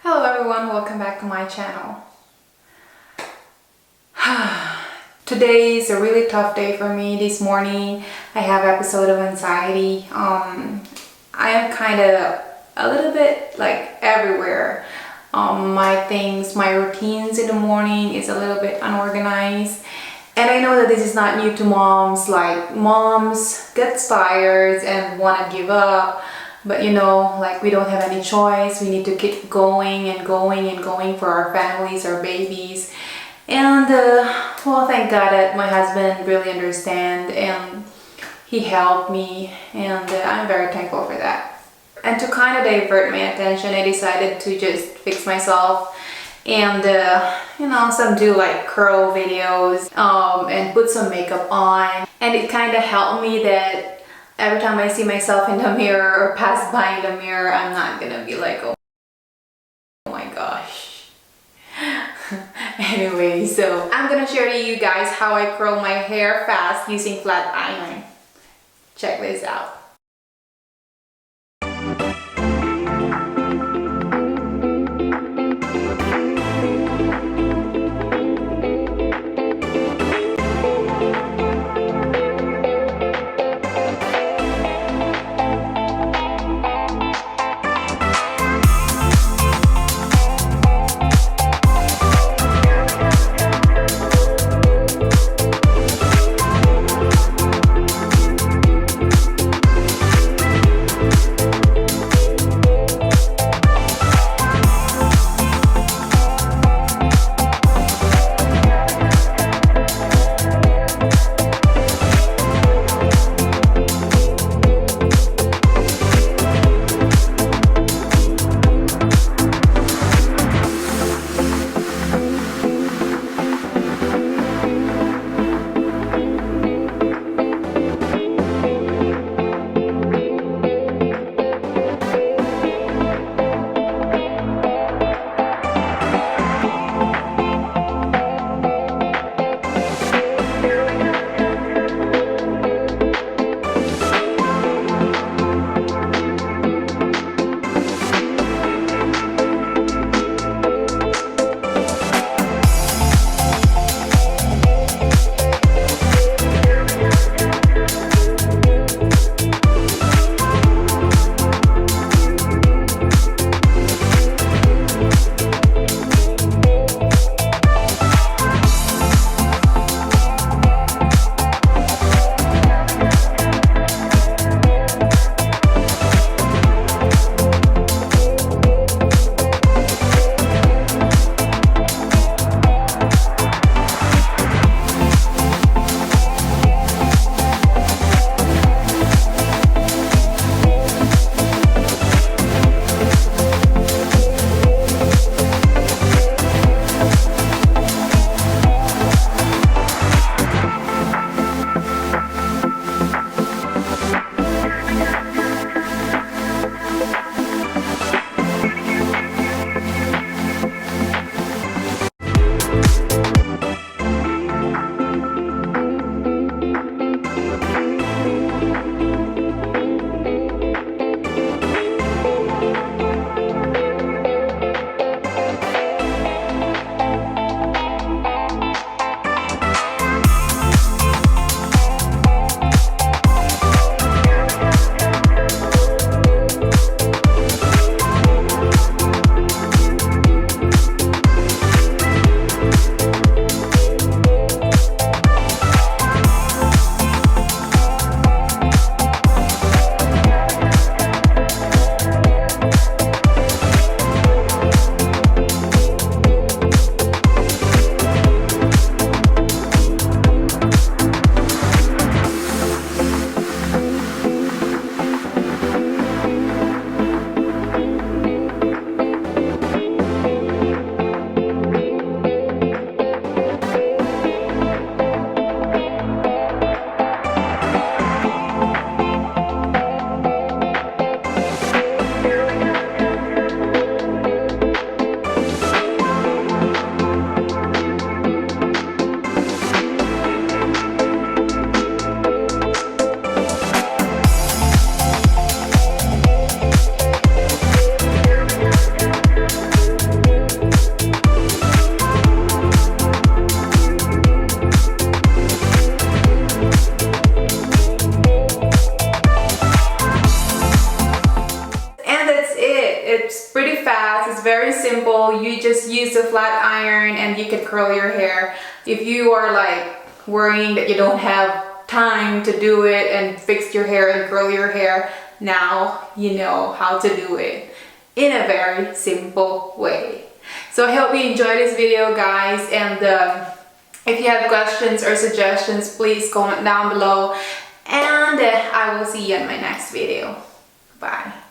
Hello everyone, welcome back to my channel. Today is a really tough day for me. This morning I have episode of anxiety. I am kind of a little bit like everywhere. My routines in the morning is a little bit unorganized. And I know that this is not new to moms. Like moms get tired and want to give up. But we don't have any choice. We need to keep going and going and going for our families, our babies. And thank God that my husband really understands and he helped me, and I'm very thankful for that. And to kind of divert my attention, I decided to just fix myself and some do like curl videos and put some makeup on. And it kind of helped me that every time I see myself in the mirror or pass by in the mirror, I'm not gonna be like, oh my gosh. Anyway, so I'm gonna share to you guys how I curl my hair fast using flat iron. Check this out. you just use a flat iron and you can curl your hair. If you are like worrying that you don't have time to do it and fix your hair and curl your hair, now you know how to do it in a very simple way. So I hope you enjoyed this video, guys, and if you have questions or suggestions, please comment down below, and I will see you in my next video. Bye.